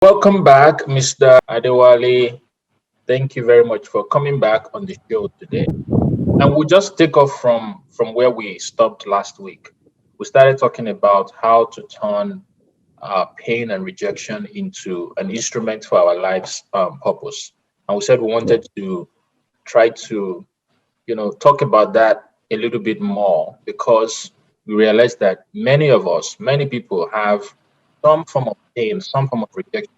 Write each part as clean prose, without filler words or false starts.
Welcome back, Mr. Adewale. Thank you very much for coming back on the show today. And we'll just take off from where we stopped last week. We started talking about how to turn pain and rejection into an instrument for our life's purpose. And we said we wanted to try to, talk about that a little bit more because we realized that many of us, many people have some form of pain, some form of rejection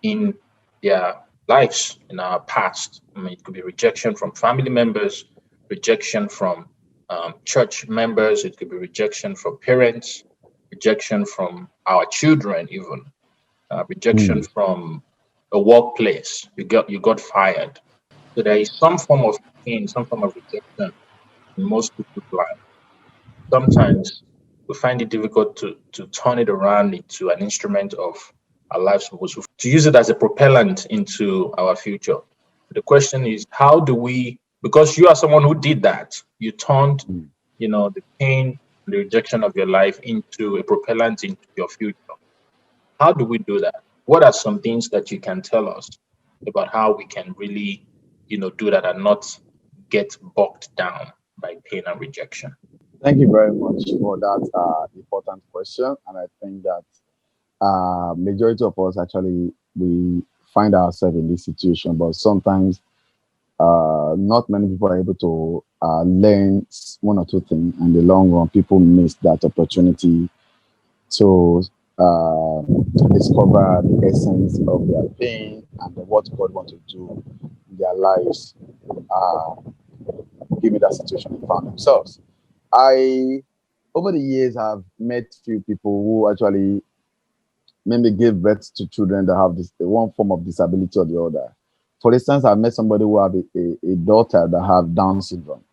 in their lives in our past. I mean, it could be rejection from family members, rejection from church members, it could be rejection from parents, rejection from our children, even rejection Mm. from a workplace. You got fired. So there is some form of pain, some form of rejection in most people's life. Sometimes we find it difficult to turn it around into an instrument of our lives purpose, to use it as a propellant into our future. The question is, how do we, because you are someone who did that, you turned, Mm. the pain, the rejection of your life into a propellant into your future. How do we do that? What are some things that you can tell us about how we can really, do that and not get bogged down by pain and rejection? Thank you very much for that important question. And I think that majority of us actually we find ourselves in this situation, but sometimes not many people are able to learn one or two things. In the long run, people miss that opportunity to uh, discover the essence of their pain and what God wants to do in their lives. Uh, Given that situation they found themselves. I, over the years, have met few people who actually maybe gave birth to children that have this one form of disability or the other. For instance, I met somebody who have a daughter that have Down syndrome.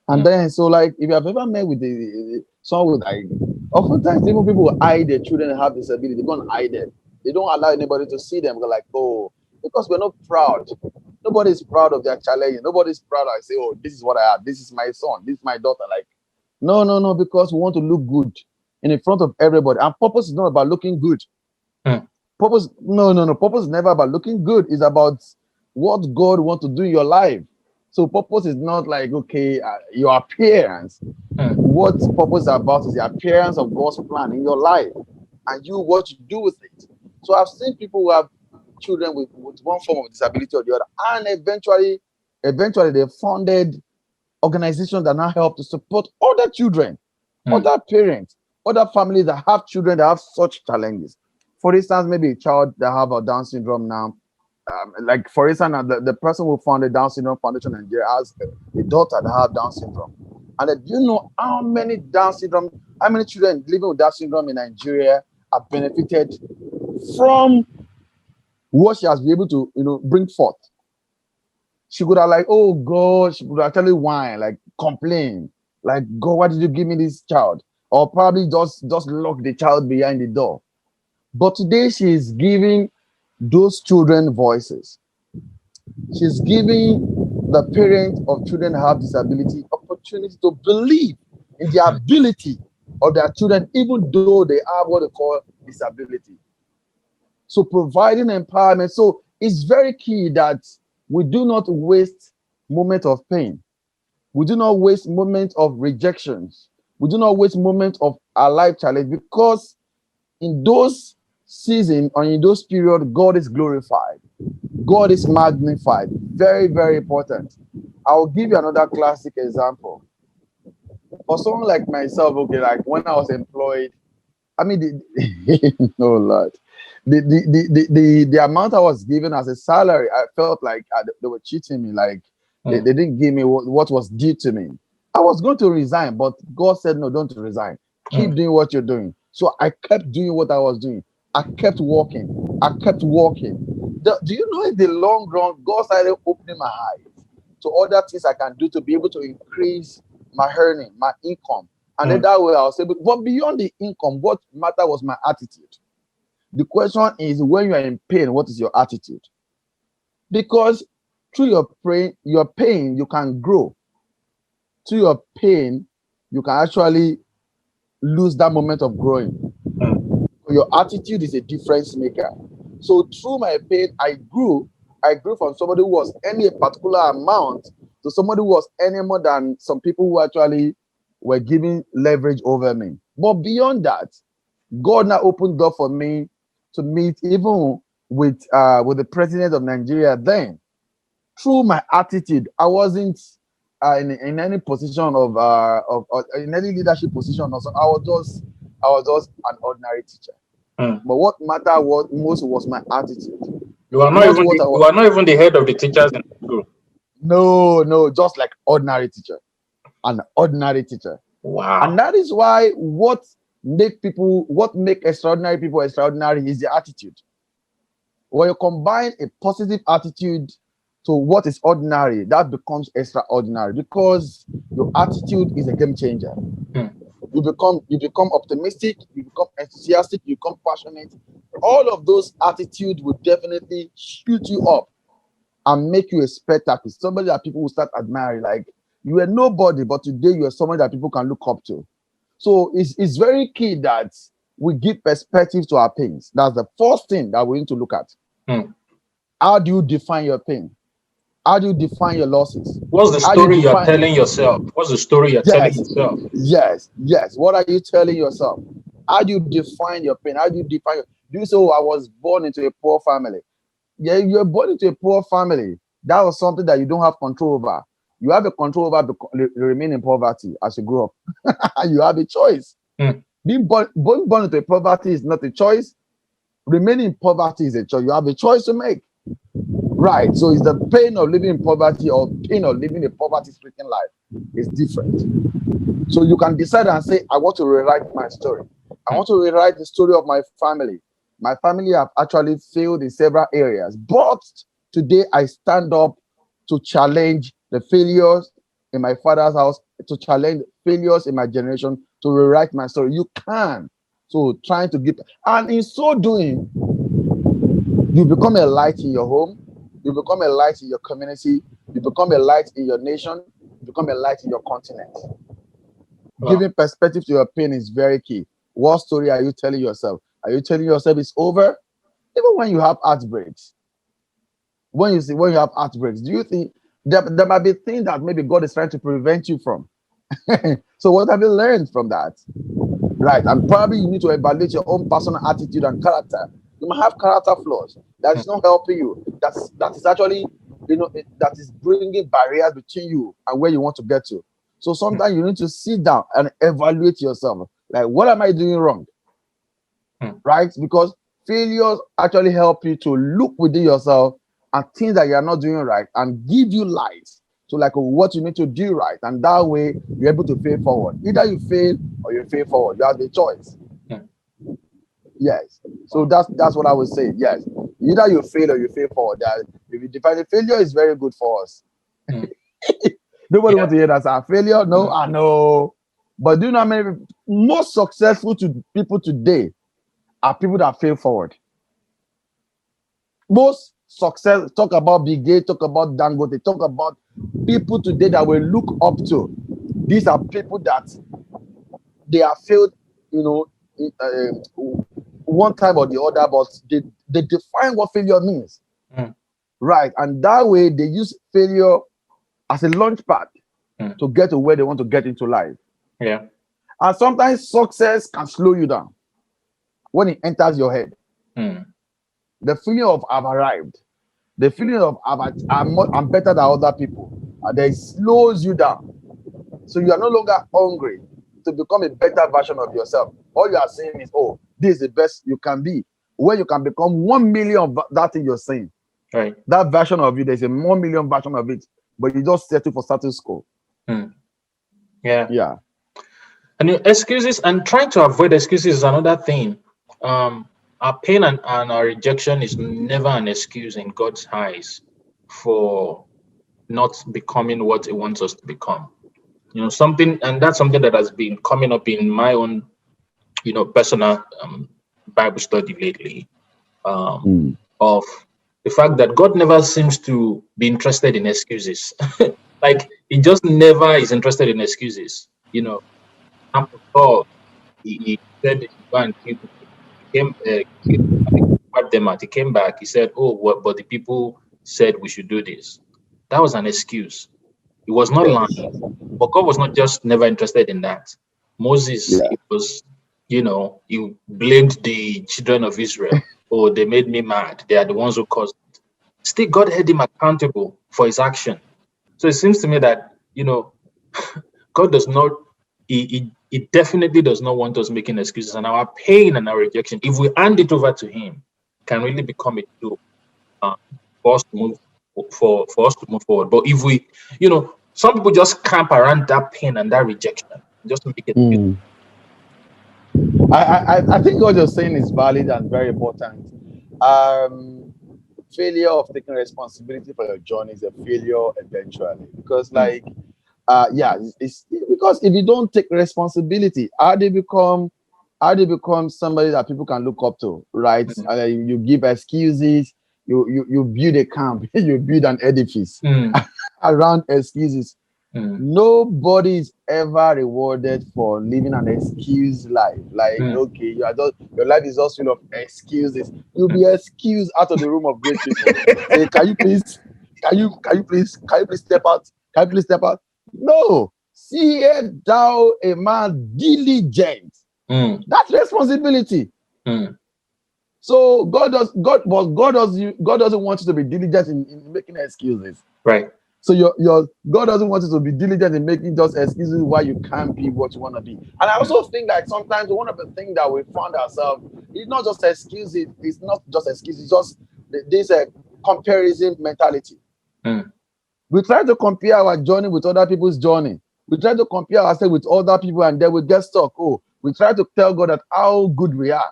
And Mm, then, so like, if you have ever met with someone with like, oftentimes even people hide their children that have disability, they don't hide them. They don't allow anybody to see them. They're like, oh, because we're not proud. Nobody's proud of their challenge. Nobody's proud. I say, oh, this is what I have. This is my son. This is my daughter. Like, no, no, no, because we want to look good in front of everybody. And purpose is not about looking good. mm, Purpose, no, no, no. Purpose is never about looking good. It's about what God wants to do in your life. So purpose is not like okay, your appearance. mm, What purpose is about is the appearance of God's plan in your life, and you what you do with it. So I've seen people who have children with one form of disability or the other, and eventually they founded organizations that now help to support other children, mm, other parents, other families that have children that have such challenges. For instance, maybe a child that have a Down syndrome now, like for instance, the person who founded Down Syndrome Foundation in Nigeria has a daughter that have Down syndrome. And do you know how many children living with Down syndrome in Nigeria have benefited from what she has been able to, bring forth? She could have like, oh God, she could actually whine, like complain, like God, why did you give me this child? Or probably just lock the child behind the door. But today she is giving those children voices. She's giving the parents of children who have disability opportunity to believe in the mm, ability of their children, even though they have what they call disability. So providing empowerment. So it's very key that we do not waste moments of pain. We do not waste moments of rejections. We do not waste moments of our life challenge because in those seasons or in those periods, God is glorified. God is magnified. Very, very important. I'll give you another classic example. For someone like myself, okay, like when I was employed, I mean, no Lord, the amount I was given as a salary, I felt like they were cheating me. Like mm, they didn't give me what was due to me. I was going to resign, but God said, no, don't resign. mm, Keep doing what you're doing. So I kept doing what I was doing. I kept walking. I kept walking. Do you know in the long run, God started opening my eyes to other things I can do to be able to increase my earning, my income. And then mm, that way I was able, but beyond the income, what mattered was my attitude. The question is when you are in pain, what is your attitude? Because through your pain, you can grow. Through your pain, you can actually lose that moment of growing. mm, Your attitude is a difference maker. So through my pain, I grew. I grew from somebody who was earning a particular amount to somebody who was earning more than some people who actually were giving leverage over me. But beyond that, God now opened door for me to meet even with the president of Nigeria then. Through my attitude, I wasn't in any position of in any leadership position. Also, I was just an ordinary teacher. Mm. But what mattered most was my attitude. You are not Not even what the, I you was. are not even the head of the teachers in the school. No, just like ordinary teacher, an ordinary teacher. And Wow. that is why what make extraordinary people extraordinary is the attitude. When you combine a positive attitude to what is ordinary, that becomes extraordinary because your attitude is a game changer. Mm. You become optimistic, you become enthusiastic, you become passionate. All of those attitudes will definitely shoot you up and make you a spectacle. Somebody that people will start admiring. Like you were nobody, but today you are someone that people can look up to. So it's very key that we give perspective to our pains. That's the first thing that we need to look at. Mm. How do you define your pain? How do you define your losses? What's the How do you story you're define? telling yourself? What's the story you're telling Yes, yourself? yes. What are you telling yourself? How do you define your pain? How do you define do you say, oh, I was born into a poor family? Yeah, you're born into a poor family. That was something that you don't have control over. You have a control over remain in poverty as you grow up. You have a choice. Mm. Being born into poverty is not a choice. Remaining in poverty is a choice. You have a choice to make. Right. So it's the pain of living in poverty or pain of living a poverty-stricken life is different. So you can decide and say, I want to rewrite my story. I want to rewrite the story of my family. My family have actually failed in several areas, but today I stand up to challenge the failures in my father's house, to challenge failures in my generation, to rewrite my story. You can. So trying to give, and in so doing, you become a light in your home, you become a light in your community, you become a light in your nation, you become a light in your continent. Wow. Giving perspective to your pain is very key. What story are you telling yourself? Are you telling yourself it's over? Even when you have heartbreaks, when you have heartbreaks, do you think there might be things that maybe God is trying to prevent you from? So what have you learned from that? Right, and probably you need to evaluate your own personal attitude and character. You might have character flaws that is not helping you. That is actually, that is bringing barriers between you and where you want to get to. So sometimes you need to sit down and evaluate yourself. Like, what am I doing wrong? Right? Because failures actually help you to look within yourself and things that you are not doing right and give you light to like what you need to do right. And that way you're able to fail forward. Either you fail or you fail forward. You have the choice. Yes. So that's what I would say. Yes. Either you fail or you fail forward. If you define the failure is very good for us. Nobody wants to hear that as failure. No, I know. But do you know how many most successful people today are people that fail forward? Most success, talk about Big Gates, talk about Dangote, talk about people today that we look up to. These are people that they have failed, one time or the other, but they define what failure means. Right. And that way they use failure as a launch pad to get to where they want to get into life. Yeah. And sometimes success can slow you down when it enters your head. The feeling of I've arrived, the feeling of I'm better than other people, and then it slows you down. So you are no longer hungry to become a better version of yourself. All you are saying is, oh, this is the best you can be. When you can become 1 million of that thing you're saying. Right. That version of you, there's a 1 million version of it, but you just settle for status quo. Yeah. And excuses and trying to avoid excuses is another thing. Our pain and our rejection is never an excuse in God's eyes for not becoming what He wants us to become. That's something that has been coming up in my own, personal Bible study lately. Of the fact that God never seems to be interested in excuses. Like He just never is interested in excuses. Paul, he said, "Go and kill people." He came, wiped them out. He came back. He said, "Oh, what? But the people said we should do this." That was an excuse. He was not Yes. lying, but God was not just never interested in that. Moses, Yeah. he was, he blamed the children of Israel. Oh, they made me mad. They are the ones who caused it. Still, God held him accountable for his action. So it seems to me that, God does not, he definitely does not want us making excuses. And our pain and our rejection, if we hand it over to him, can really become a tool uh, for us to move for us to move forward. But if we, some people just camp around that pain and that rejection just to make it. Mm. I think what you're saying is valid and very important. Failure of taking responsibility for your journey is a failure eventually, because it's because if you don't take responsibility, how they become somebody that people can look up to, right? Mm, You give excuses, you build a camp, you build an edifice mm, around excuses. mm, Nobody is ever rewarded for living an excuse life. Like, mm, okay, your life is just full of excuses. You'll be excused out of the room of great people. Say, can you please step out? Can you please step out? No. See thou a man diligent. mm, That's responsibility. mm. So God doesn't want you to be diligent in making excuses. Right. So your God doesn't want you to be diligent in making just excuses why you can't be what you want to be. And I also think that sometimes one of the things that we found ourselves is not just excuses. It's not just excuses. It's just this comparison mentality. Mm, We try to compare our journey with other people's journey. We try to compare ourselves with other people, and then we get stuck. Oh, we try to tell God that how good we are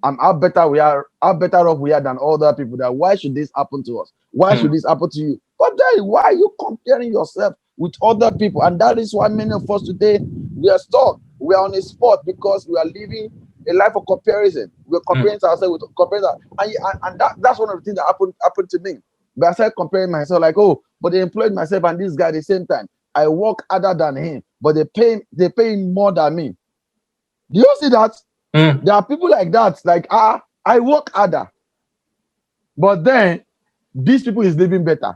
and how better off we are than other people. That why should this happen to us? Why should mm, this happen to you? But then why are you comparing yourself with other people? And that is why many of us today we are stuck. We are on a spot because we are living a life of comparison. We're mm, comparing ourselves with comparing, and that's one of the things that happened to me. But I started comparing myself, like, oh, but they employed myself and this guy at the same time. I work harder than him, but they pay him more than me. Do you see that? mm, There are people like that, like, I work harder, but then these people is living better,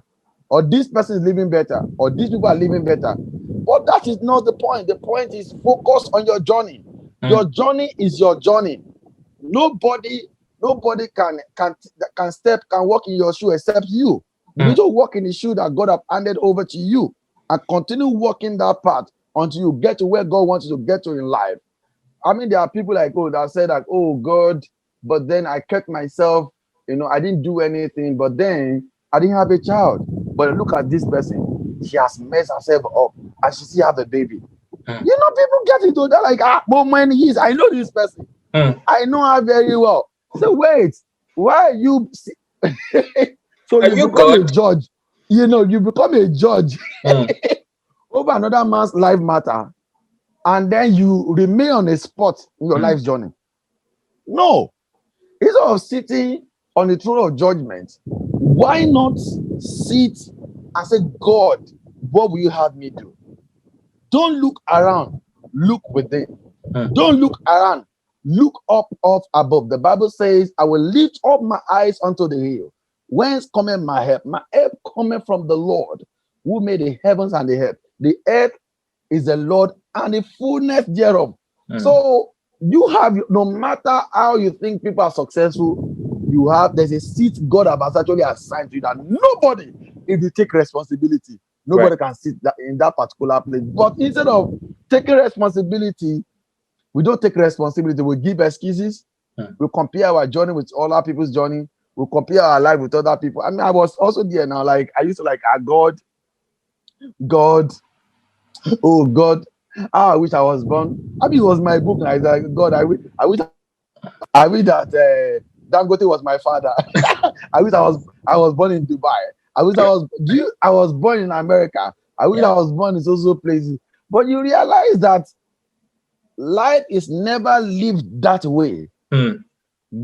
or this person is living better, or these people are living better. But that is not the point. The point is focus on your journey. mm, Your journey is your journey. Nobody can walk in your shoe except you. You need mm, to walk in the shoe that God have handed over to you and continue walking that path until you get to where God wants you to get to in life. I mean, there are people like, oh, that say that, oh God, but then I kept myself, I didn't do anything, but then I didn't have a child. But look at this person, she has messed herself up and she still have a baby. mm, People get into that like, but many years, I know this person, mm. I know her very well. So wait, why are you? So Are you you become a God? judge. You become a judge Mm, over another man's life matter, and then you remain on a spot in your mm, life's journey. No, instead of sitting on the throne of judgment, why not sit and say, God, what will you have me do? Don't look around, look within. mm, Don't look around, look up above. The Bible says, I will lift up my eyes unto the hill. Whence cometh my help? My help cometh from the Lord, who made the heavens and the earth. The earth is the Lord and the fullness thereof. mm. So you have, no matter how you think people are successful, there's a seat God has actually assigned to you that nobody, if you take responsibility, Right. nobody can sit in that particular place. But instead of taking responsibility, we don't take responsibility. We give excuses. Mm, We compare our journey with other people's journey. We compare our life with other people. I mean, I was also there now. Like, I used to like, God, oh God, I wish I was born. I mean, it was my book. And I was like, God, I wish that Dangote was my father. I wish I was born in Dubai. I was born in America. I wish I yeah. was born in so places. But you realize that life is never lived that way. Mm,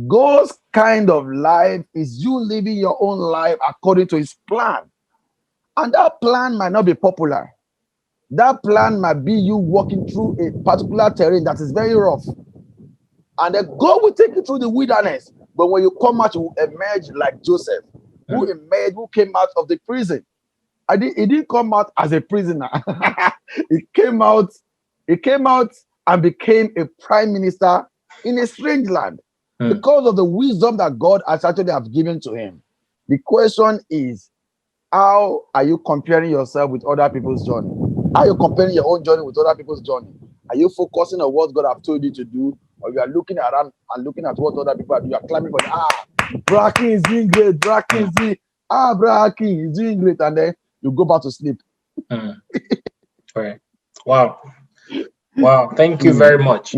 God's kind of life is you living your own life according to his plan. And that plan might not be popular. That plan might be you walking through a particular terrain that is very rough. And then God will take you through the wilderness. But when you come out, you emerge like Joseph, who came out of the prison. He didn't come out as a prisoner. he came out, he came out and became a prime minister in a strange land because of the wisdom that God has actually have given to him. The question is, how are you comparing yourself with other people's journey? Are you comparing your own journey with other people's journey? Are you focusing on what God have told you to do, or you are looking around and looking at what other people are doing? You are climbing for Bracken is doing great, Bracken is doing Bracken is doing great, and then you go back to sleep. Right. Wow. Wow. Thank you very much.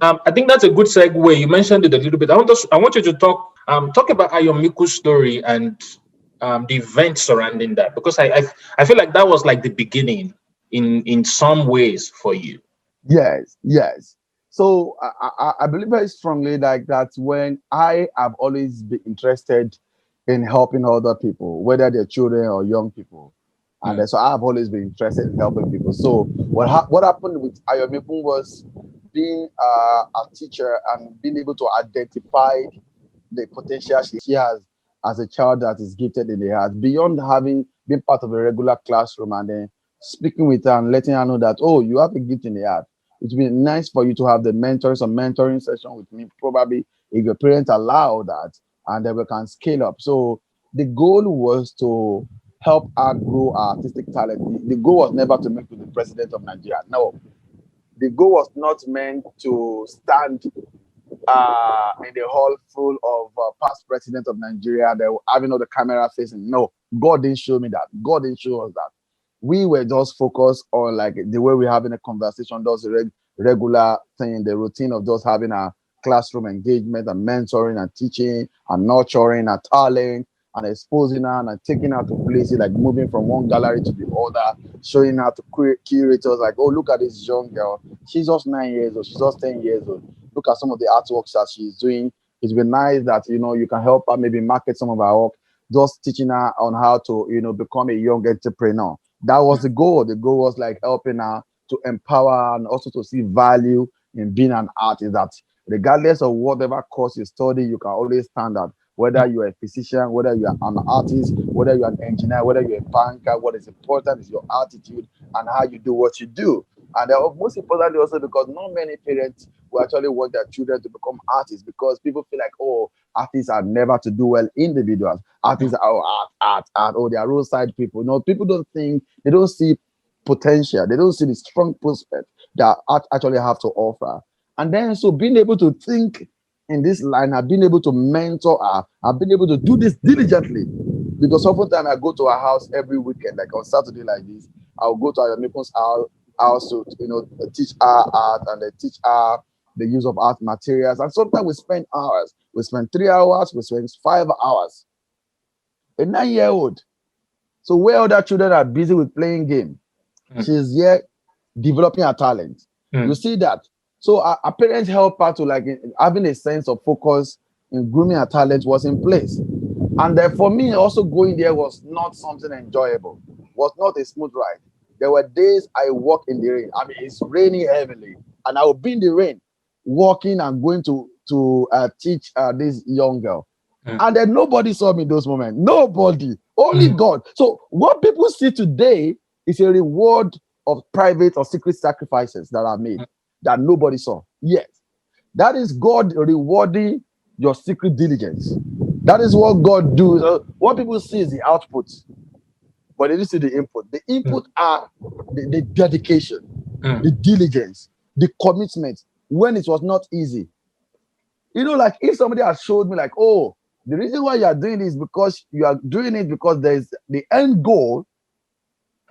I think that's a good segue. You mentioned it a little bit. I want you to talk about Ayomiku's story and the events surrounding that, because I feel like that was like the beginning in some ways for you. Yes. So I believe very strongly like that when I have always been interested in helping other people, whether they're children or young people. And so I've always been interested in helping people. So what happened with Ayomikun was being a teacher and being able to identify the potential she has as a child that is gifted in the heart, beyond having been part of a regular classroom and then speaking with her and letting her know that, oh, you have a gift in the heart. It would be nice for you to have the mentoring session with me, probably if your parents allow that, and then we can scale up. So the goal was to help her grow her artistic talent. The goal was never to make you the president of Nigeria. No. The goal was not meant to stand in the hall full of past presidents of Nigeria. They were having all the camera facing. No, God didn't show me that. God didn't show us that. We were just focused on like the way we're having a conversation, those regular thing, the routine of just having a classroom engagement and mentoring and teaching and nurturing a talent and exposing her and taking her to places, like moving from one gallery to the other, showing her to curators, like, oh, look at this young girl. She's just 9 years old. She's just 10 years old. Look at some of the artworks that she's doing. It's been nice that, you can help her maybe market some of her work, just teaching her on how to, become a young entrepreneur. That was the goal. The goal was like helping her to empower and also to see value in being an artist, that regardless of whatever course you study, you can always stand out. Whether you're a physician, whether you're an artist, whether you're an engineer, whether you're a banker, what is important is your attitude and how you do what you do. And most importantly also because not many parents will actually want their children to become artists, because people feel like, oh, artists are never to do well individuals. Artists are art, oh, they are roadside people. No, people don't think, they don't see potential. They don't see the strong prospect that art actually have to offer. And then so being able to think in this line, I've been able to mentor her. I've been able to do this diligently, because oftentimes I go to her house every weekend, like on Saturday like this. I'll go to Ayomikun's house to teach her art and teach her the use of art materials. And sometimes we spend hours. We spend 3 hours. We spend 5 hours. A 9-year-old. So where other children are busy with playing game, she's here developing her talent. You see that. So our parents help her to like having a sense of focus in grooming her talent was in place. And then for me, also going there was not something enjoyable, was not a smooth ride. There were days I walk in the rain. I mean, it's raining heavily, and I would be in the rain, walking and going to teach this young girl. And then nobody saw me in those moments. Nobody, only God. So what people see today is a reward of private or secret sacrifices that are made that nobody saw. Yes, that is God rewarding your secret diligence. That is what God does. What people see is the output, but they don't see the input. The input are the dedication, the diligence, the commitment when it was not easy. Like if somebody has showed me like, oh, the reason why you are doing this because you are doing it because there's the end goal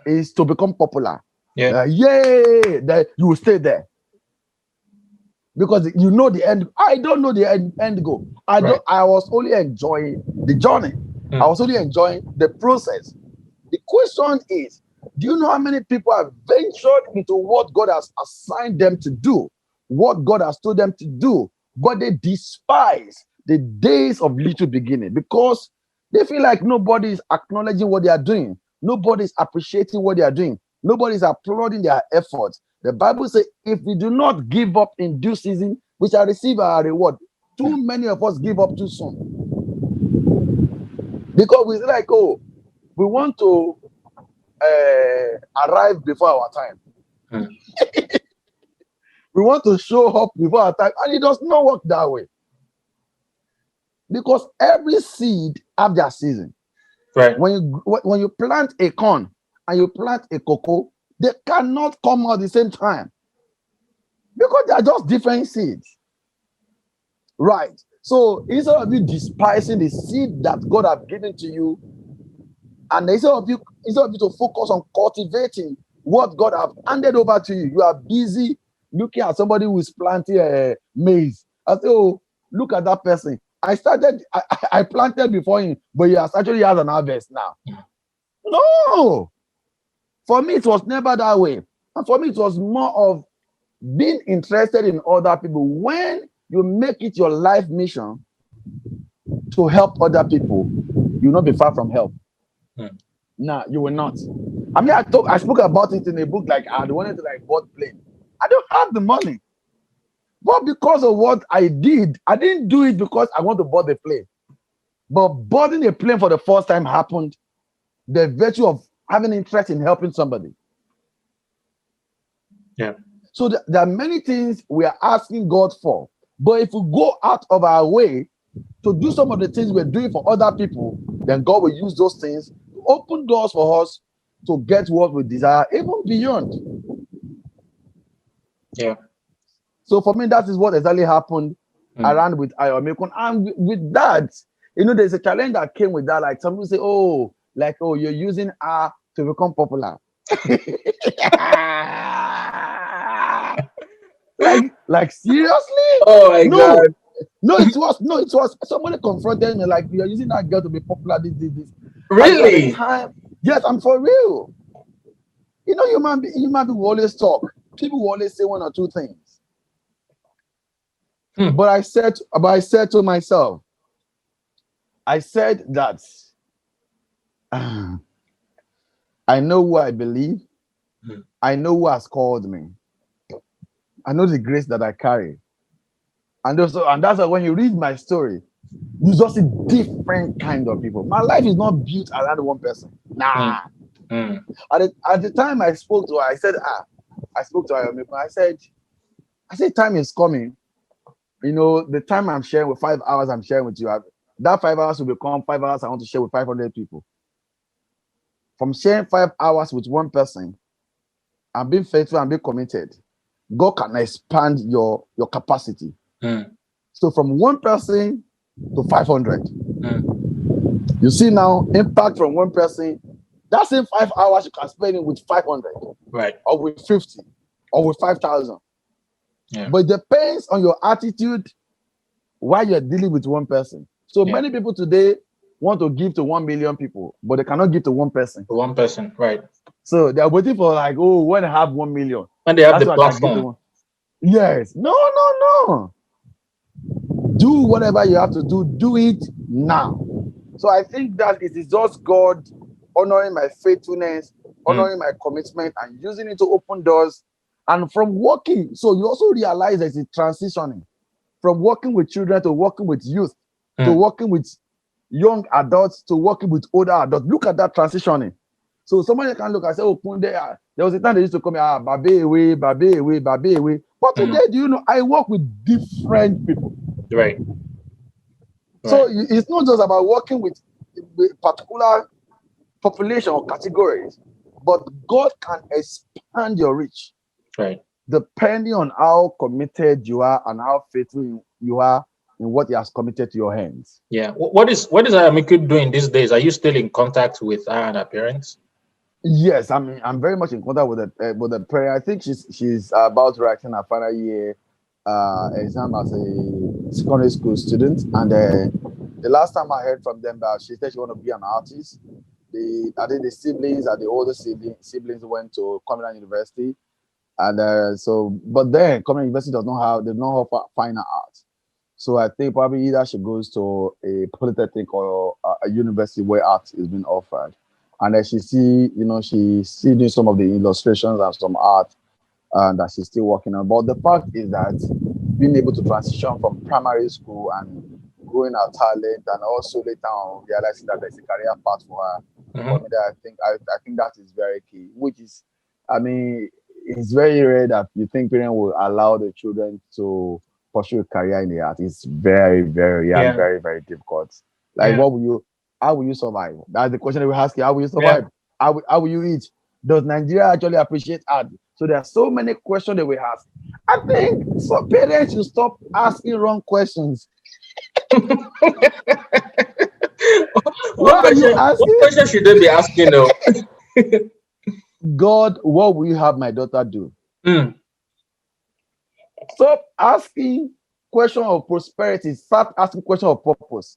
is to become popular. Yay! That you will stay there. Because you know the end. I don't know the end goal. I was only enjoying the journey. I was only enjoying the process. The question is, do you know how many people have ventured into what God has assigned them to do, what God has told them to do, but they despise the days of little beginning because they feel like nobody is acknowledging what they are doing. Nobody is appreciating what they are doing. Nobody is applauding their efforts. The Bible says, if we do not give up in due season, we shall receive our reward. Too many of us give up too soon because we like, oh, we want to arrive before our time. We want to show up before our time, and it does not work that way. Because every seed have their season. Right. When you plant a corn and you plant a cocoa, they cannot come out at the same time because they are just different seeds. Right. So instead of you despising the seed that God has given to you, and instead of you to focus on cultivating what God has handed over to you, you are busy looking at somebody who is planting a maize. I say, oh, look at that person. I planted before him, but he has an harvest now. No. For me, it was never that way. And for me, it was more of being interested in other people. When you make it your life mission to help other people, you will not be far from help. Nah, you will not. I mean, I spoke about it in a book, like I wanted to board plane. I don't have the money. But because of what I didn't do it because I want to board the plane. But boarding a plane for the first time happened the virtue of having interest in helping somebody. Yeah. So there are many things we are asking God for. But if we go out of our way to do some of the things we're doing for other people, then God will use those things to open doors for us to get what we desire, even beyond. Yeah. So for me, that is what exactly happened around with Ayomikun. And with that, there's a challenge that came with that. Like some people say, oh, you're using R to become popular. like seriously? Oh my God. No, it was somebody confronted me like, you're using that girl to be popular. This. Really? At the time, yes, I'm for real. Human beings will always talk. People will always say one or two things. But I said to myself, I said that I know who I believe. I know who has called me. I know the grace that I carry. And that's why when you read my story, you just see different kind of people. My life is not built around one person. Nah. At the time I spoke to her, I said, I spoke to her. I said, time is coming. The time I'm sharing with 5 hours, I'm sharing with you. That 5 hours will become 5 hours I want to share with 500 people. From sharing 5 hours with one person, and being faithful and being committed, God can expand your capacity. So from one person to 500. You see now, impact from one person, that same 5 hours you can spend it with 500. Right. Or with 50. Or with 5,000. Yeah. But it depends on your attitude while you're dealing with one person. So many people today want to give to 1 million people, but they cannot give to one person. One person, right. So they're waiting for when they have 1 million. When they have the platform. Yes. No. Do whatever you have to do. Do it now. So I think that it is just God honoring my faithfulness, honoring my commitment, and using it to open doors. And from working, so you also realize that it's transitioning from working with children to working with youth, to working with young adults, to working with older adults. Look at that transitioning. So somebody can look and say, oh, Kunle, there was a time they used to come here, babe away. But today, do you know, I work with different people. Right. So it's not just about working with particular population or categories, but God can expand your reach. Right. Depending on how committed you are and how faithful you are in what He has committed to your hands. Yeah. What is Ayomikun doing these days? Are you still in contact with her and her parents? Yes, I'm very much in contact with the prayer. I think she's about writing her final year exam as a secondary school student, and the last time I heard from them, she said she want to be an artist. I think the siblings and the older siblings went to Communal University, and but then Communal University does not offer fine art. So I think probably either she goes to a polytechnic or a university where art is being offered. And then she doing some of the illustrations and some art that she's still working on. But the fact is that being able to transition from primary school and growing our talent, and also later on realizing that there's a career path for her. For Mm-hmm. me, that I think that is very key. Which is, I mean, it's very rare that you think parents will allow the children to pursue a career in the art. It's very, very rare and Yeah. very, very difficult. Like, Yeah. how will you survive? That's the question that we ask you. How will you Yeah. survive? How will you eat? Does Nigeria actually appreciate art? So there are so many questions that we ask. I think some parents should stop asking wrong questions. Why are you What asking? question should they be asking though? God, what will you have my daughter do? Mm. Stop asking question of prosperity. Start asking question of purpose.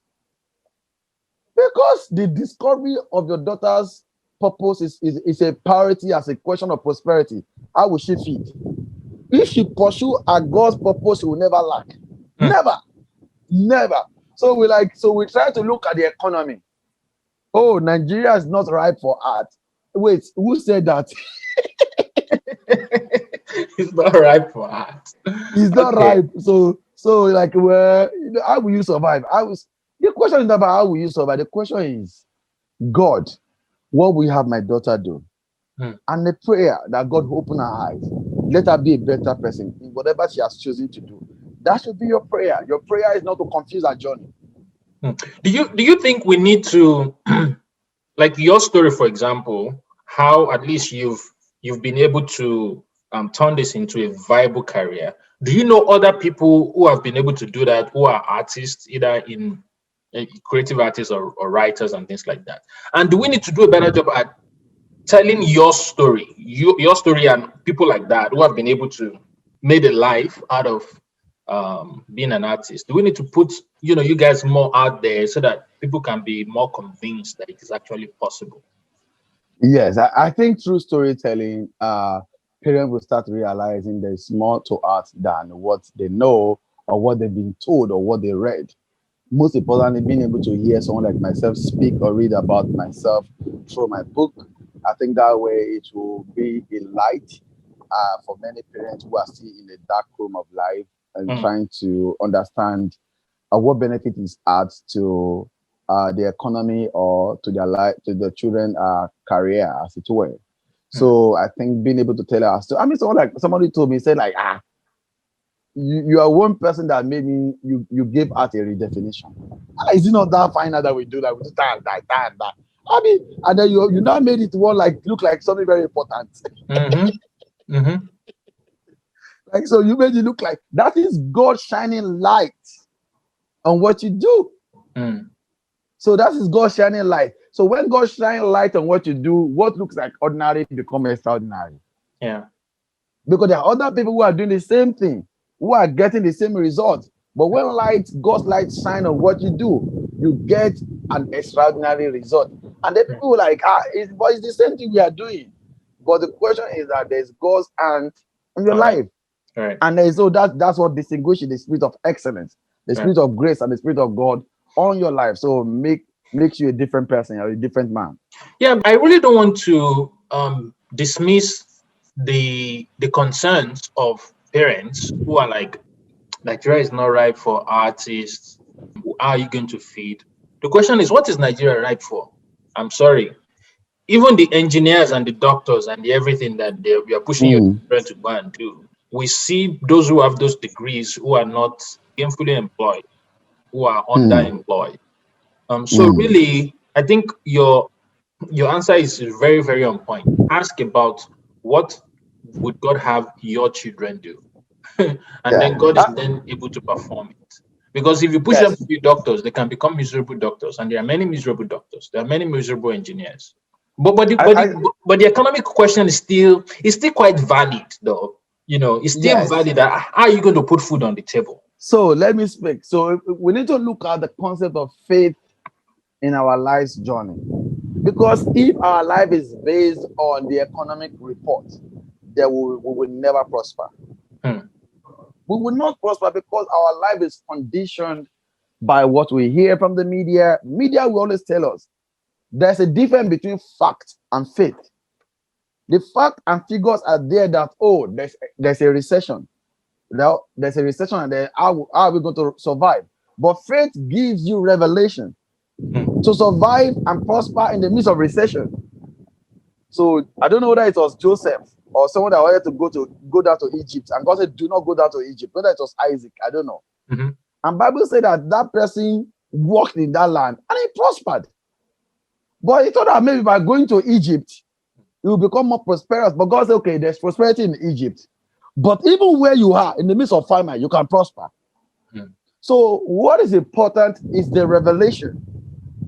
Because the discovery of your daughter's purpose is a priority as a question of prosperity. How will she feed? If she pursue a God's purpose, she will never lack. Mm. Never, never. So we try to look at the economy. Oh, Nigeria is not ripe for art. Wait, who said that? It's not right for us. It's not Okay. ripe. So like, well, how will you survive? The question is not about how will you survive. The question is, God, what will you have my daughter do? Mm. And the prayer that God will open her eyes. Let her be a better person in whatever she has chosen to do. That should be your prayer. Your prayer is not to confuse her journey. Mm. Do you think we need to like your story, for example, how at least you've been able to turn this into a viable career? Do you know other people who have been able to do that, who are artists, either in creative artists or writers and things like that? And do we need to do a better job at telling your story, your story, and people like that who have been able to made a life out of being an artist? Do we need to put you guys more out there so that people can be more convinced that it is actually possible? Yes, I think through storytelling, parents will start realizing there's more to art than what they know or what they've been told or what they read. Most importantly, being able to hear someone like myself speak or read about myself through my book, I think that way it will be a light for many parents who are still in the dark room of life and Mm, trying to understand what benefit is art to the economy or to their life, to the children career, as it were. mm, So I think being able to tell us, so I mean, someone like somebody told me, said like, you are one person that made me, you gave art a redefinition. Is it not that final that we do that? We do that. I mean, and then you now made it one like look like something very important. mm-hmm, mm-hmm, Like, so you made it look like that is God shining light on what you do. mm, So that is God shining light. So when God shines light on what you do, what looks like ordinary become extraordinary. yeah. Because there are other people who are doing the same thing, who are getting the same result. But when God's light shine on what you do, you get an extraordinary result. And then Mm, people are like, but it's the same thing we are doing. But the question is that there's God's hand on your all right, life. all right, And so that's what distinguishes the spirit of excellence, the right. spirit of grace, and the spirit of God on your life. So makes you a different person, or a different man. Yeah, I really don't want to dismiss the concerns of parents who are like, Nigeria is not ripe for artists. How are you going to feed? The question is, what is Nigeria ripe for? I'm sorry. Even the engineers and the doctors and the everything that we are pushing your Mm, children to go and do, we see those who have those degrees who are not gainfully employed, who are mm, underemployed. So mm. really, I think your answer is very, very on point. Ask about what would God have your children do? And Yeah. then God is then able to perform it. Because if you push them Yes. to be doctors, they can become miserable doctors, and there are many miserable doctors. There are many miserable engineers. But the I, but the I but the economic question is still quite valid, though. It's still yes. valid. That how are you going to put food on the table? So let me speak. So we need to look at the concept of faith in our life's journey. Because if our life is based on the economic report, then we will never prosper. Hmm, We will not prosper because our life is conditioned by what we hear from the media. Media will always tell us there's a difference between fact and faith. The fact and figures are there that, oh, there's a recession. Now there's a recession, and then how are we going to survive? But faith gives you revelation to survive and prosper in the midst of recession. So I don't know whether it was Joseph or someone that wanted to go down to Egypt, and God said, "Do not go down to Egypt." Whether it was Isaac, I don't know. And Bible said that that person walked in that land and he prospered. But he thought that maybe by going to Egypt, he will become more prosperous. But God said, "Okay, there's prosperity in Egypt, but even where you are in the midst of famine, you can prosper." So what is important is the revelation.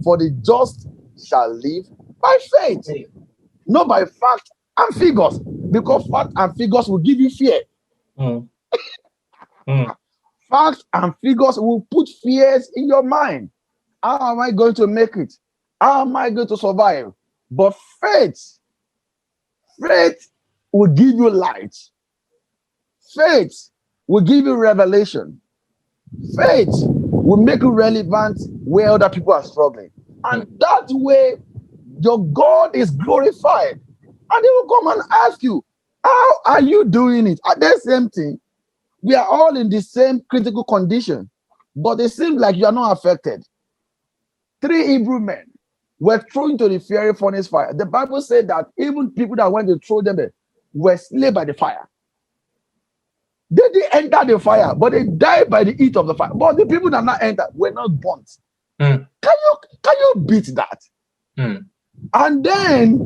For the just shall live by faith, not by fact and figures, because fact and figures will give you fear. Facts and figures will put fears in your mind. How am I going to make it? How am I going to survive? But faith will give you light. Faith will give you revelation. Faith will make you relevant where other people are struggling. And that way, your God is glorified. And they will come and ask you, how are you doing it? At the same thing, we are all in the same critical condition, but it seems like you are not affected. 3 Hebrew men were thrown into the fiery furnace fire. The Bible said that even people that went to throw them there were slain by the fire. They didn't enter the fire, but they died by the heat of the fire. But the people that not entered were not burnt. Can you beat that? And then,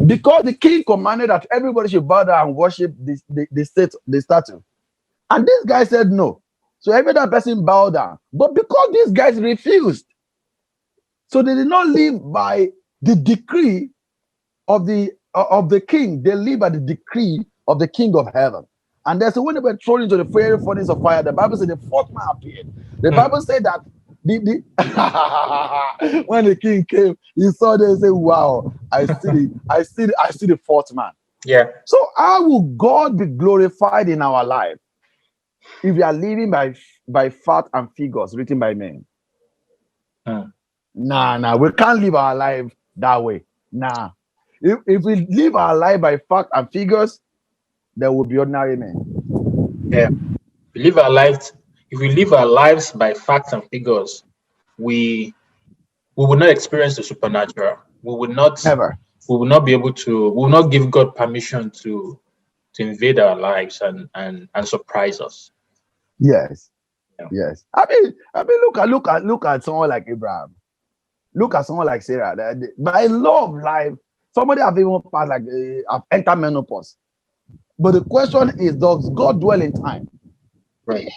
because the king commanded that everybody should bow down and worship the statue, and this guy said no. So every other person bowed down. But because these guys refused, so they did not live by the decree of the king. They live by the decree of the king of heaven. And there's when they were thrown into the fiery furnace of fire, the Bible said the fourth man appeared. The Bible said that when the king came, he saw them and said, "Wow, I see the fourth man." Yeah. So how will God be glorified in our life if we are living by fact and figures written by men? Nah, we can't live our life that way. Nah. If we live our life by fact and figures, there will be ordinary men. Yeah. If we live our lives by facts and figures, we will not experience the supernatural. We will not be able to, we will not give God permission to invade our lives and surprise us. Yes. Yes. I mean, look at someone like Abraham. Look at someone like Sarah. By law of life, somebody have even passed have entered menopause. But the question is, does God dwell in time? Right.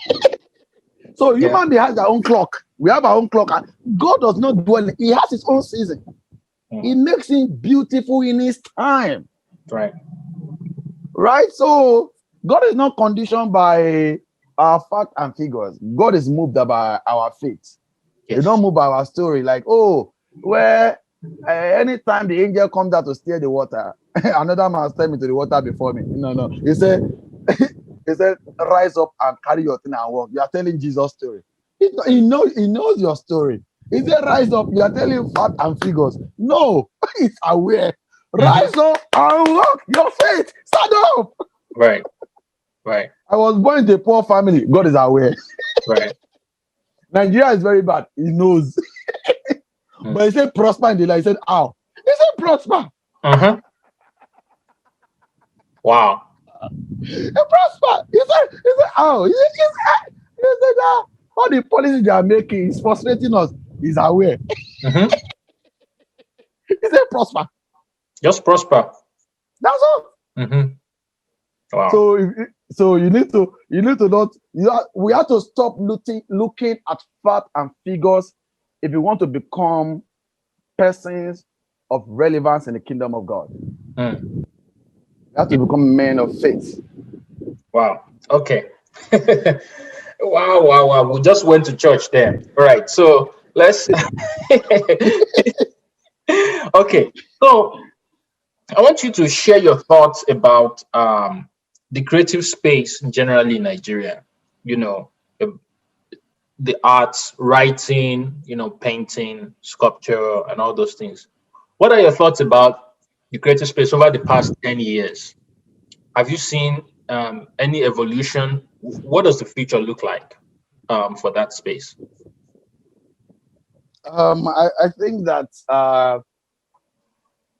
So human being has their own clock. We have our own clock, and God does not dwell. He has his own season. He makes it beautiful in his time. Right. Right. So God is not conditioned by our fact and figures. God is moved by our faith. Yes. They don't move by our story. Like, anytime the angel comes out to steer the water, another man stepped into the water before me. No. He said, rise up and carry your thing and walk. You are telling Jesus' story. He knows your story. He said, rise up. You are telling fact and figures. No, he's aware. Rise up and walk. Your faith. Stand up. Right. I was born into a poor family. God is aware. Right. Nigeria is very bad. He knows. But he said prosper in the life. He said, how? He said prosper. Wow. He prosper. He said, how? He said that all the policies they are making is frustrating us. He's aware. He said prosper. Just prosper. That's all. Wow. So you need to not. We have to stop looking at fact and figures if you want to become persons of relevance in the kingdom of God. You have to become men of faith. Wow. Okay. Wow. We just went to church there. All right. So let's. Okay. So I want you to share your thoughts about the creative space generally in Nigeria. You know, the arts, writing, painting, sculpture, and all those things. What are your thoughts about the creative space over the past 10 years? Have you seen any evolution what does the future look like for that space? I think that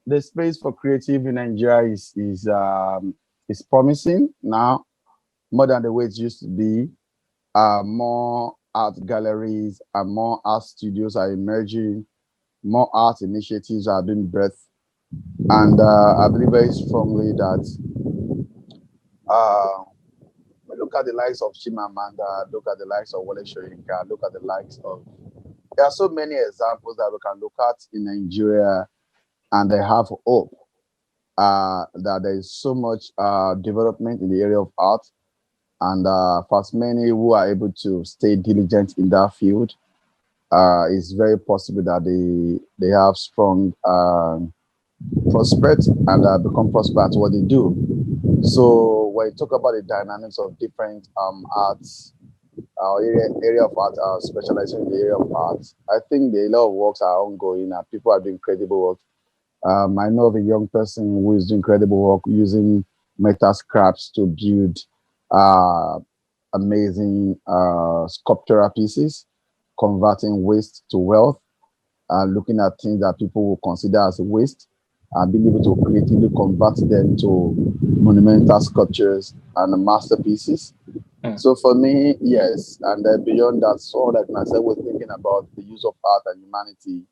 the space for creative in Nigeria is promising now, more than the way it used to be. More art galleries and more art studios are emerging. More art initiatives are being birthed, and I believe very strongly that uh, look at the likes of Chimamanda, look at the likes of Wole Soyinka, look at the likes of. There are so many examples that we can look at in Nigeria, and they have hope. That there is so much development in the area of art, and for as many who are able to stay diligent in that field, it's very possible that they have strong prospects and become prosperous at what they do. So when you talk about the dynamics of different arts, area of art, specializing in the area of art, I think a lot of works are ongoing and people are doing incredible work. I know of a young person who is doing incredible work using metal scraps to build uh, amazing sculptural pieces, converting waste to wealth, looking at things that people will consider as waste, and being able to creatively convert them to monumental sculptures and masterpieces. Mm. So for me, yes, and then beyond that, so like myself was thinking about the use of art and humanity,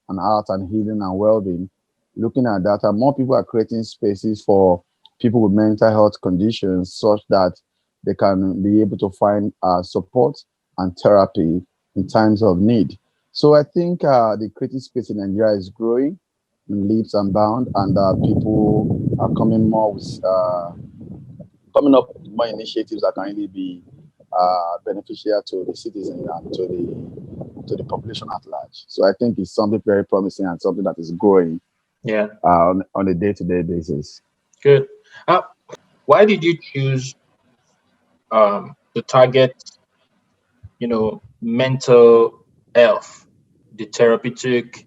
and art and healing and well-being. Looking at that, and more people are creating spaces for people with mental health conditions, such that they can be able to find support and therapy in times of need. So I think the creative space in Nigeria is growing in leaps and bounds, and people are coming more with coming up with more initiatives that can really be beneficial to the citizens and to the population at large. So I think it's something very promising and something that is growing Yeah, on a day-to-day basis. good. Uh, why did you choose to target, mental health, the therapeutic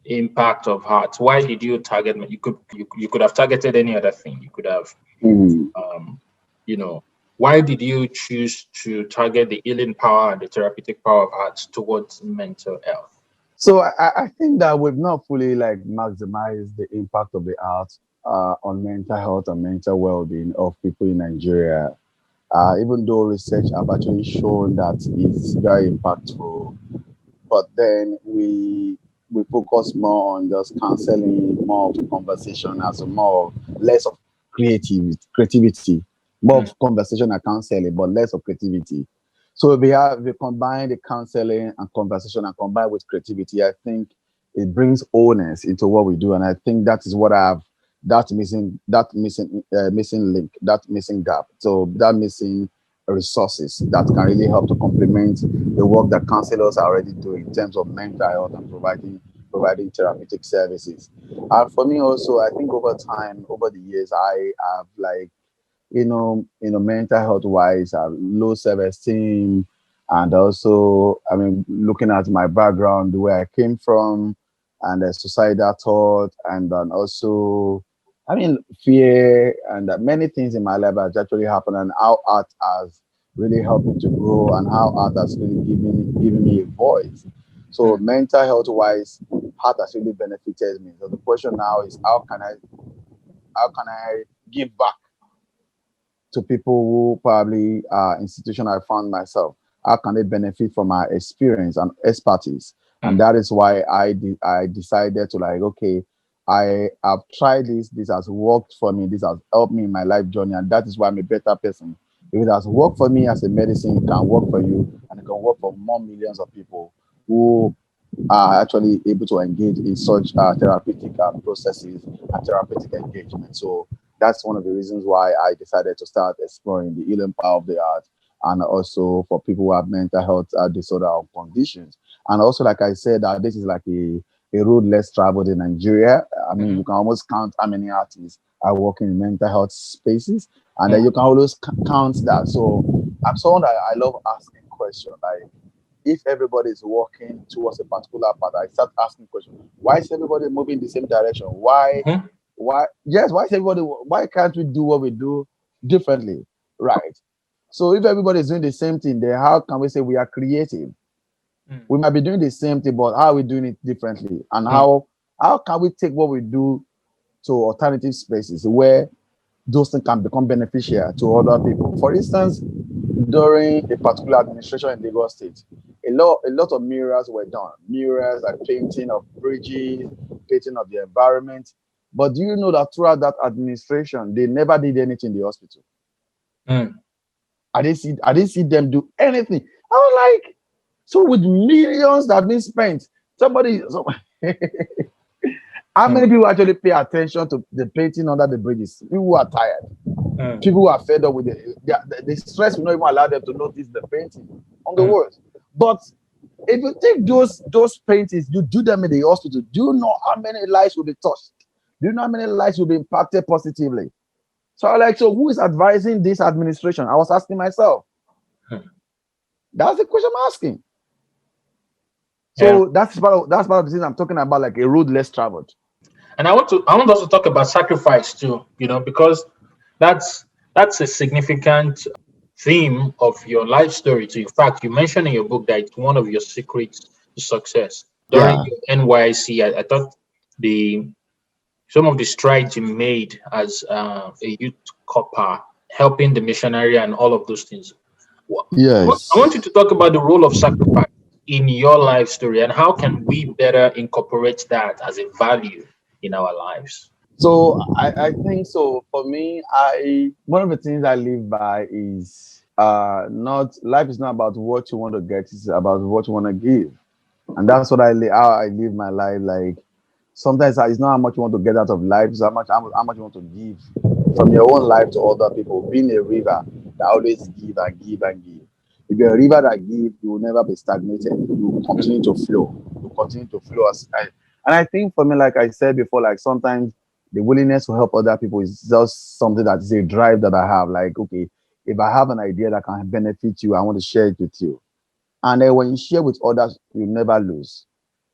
impact of art? Why did you target? You could have targeted any other thing. You could have, Mhm. um, you know, why did you choose to target the healing power and the therapeutic power of art towards mental health? So I think that we've not fully like maximized the impact of the art on mental health and mental well-being of people in Nigeria. Even though research have actually shown that it's very impactful, but then we focus more on just counseling, more of conversation, as a more of less of creativity, more Mm, of conversation and counseling, but less of creativity. So we combine the counseling and conversation and combine with creativity. I think it brings wholeness into what we do, and I think that is what I've missing link, that missing gap. So that missing resources that can really help to complement the work that counselors are already doing in terms of mental health and providing therapeutic services. And for me also, I think over time, over the years, I have like mental health wise, low self-esteem, and also, I mean, looking at my background, where I came from, and the societal thought, and then also, I mean, fear, and many things in my life has actually happened, and how art has really helped me to grow, and how art has really given me a voice. So, mm, mental health wise, art has really benefited me. So the question now is, how can I give back to people who probably institution I found myself? How can they benefit from my experience and expertise? And mm, that is why I decided to like, okay, I have tried this. This has worked for me. This has helped me in my life journey, and that is why I'm a better person. If it has worked for me as a medicine, it can work for you, and it can work for more millions of people who are actually able to engage in such therapeutic processes and therapeutic engagement. So that's one of the reasons why I decided to start exploring the healing power of the art, and also for people who have mental health disorder or conditions. And also, like I said, this is like a road less traveled in Nigeria. I mean, mhm, you can almost count how many artists are working in mental health spaces, and then mm, you can always count that. So I'm someone that I love asking questions. Like, if everybody is walking towards a particular path, I start asking questions. Why is everybody moving in the same direction? Why? mhm, Why? Yes. Why is everybody? Why can't we do what we do differently? Right. So if everybody is doing the same thing, then how can we say we are creative? Mm. We might be doing the same thing, but how are we doing it differently? And Mm. how can we take what we do to alternative spaces where those things can become beneficial to other people? For instance, during a particular administration in Lagos State, a lot of murals were done. Murals like painting of bridges, painting of the environment. But do you know that throughout that administration, they never did anything in the hospital? Mm. I didn't see them do anything. I was like, so with millions that have been spent, how Mm. many people actually pay attention to the painting under the bridges? People who are tired, Mm. people who are fed up with the stress will not even allow them to notice the painting on the Mm. walls. But if you take those paintings, you do them in the hospital, do you know how many lives will be touched? Do you know how many lives will be impacted positively? So I was like, so who is advising this administration? I was asking myself. Mm. That's the question I'm asking. Yeah. So that's part of the thing I'm talking about, like a road less traveled. And I want us to talk about sacrifice too, because that's that's a significant theme of your life story too. In fact, you mentioned in your book that it's one of your secrets to success. During Yeah. your NYC, I thought the some of the strides you made as a youth copper, helping the missionary and all of those things. I want you Yes. to talk about the role of sacrifice in your life story and how can we better incorporate that as a value in our lives. So I think so. For me, I one of the things I live by is not life is not about what you want to get, it's about what you want to give. And that's what how I live my life. Like sometimes it's not how much you want to get out of life, it's how much you want to give from your own life to other people. Being a river that always give and give and give. If you're a river that give, you will never be stagnated. You will continue to flow. You will continue to flow. And I think for me, like I said before, like sometimes the willingness to help other people is just something that is a drive that I have. Like, okay, if I have an idea that can benefit you, I want to share it with you. And then when you share with others, you never lose.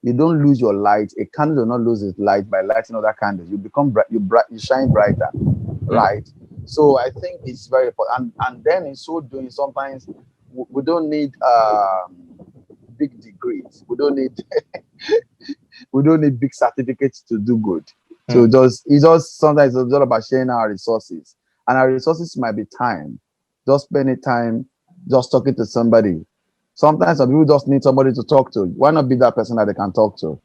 You don't lose your light. A candle does not lose its light by lighting other candles. You become bright. You shine brighter, Mm. right? So I think it's very important. And then in so doing, sometimes we don't need big degrees. We don't need big certificates to do good. So Mm. it's just sometimes it's all about sharing our resources, and our resources might be time. Just spending time, just talking to somebody. Sometimes some people just need somebody to talk to. Why not be that person that they can talk to?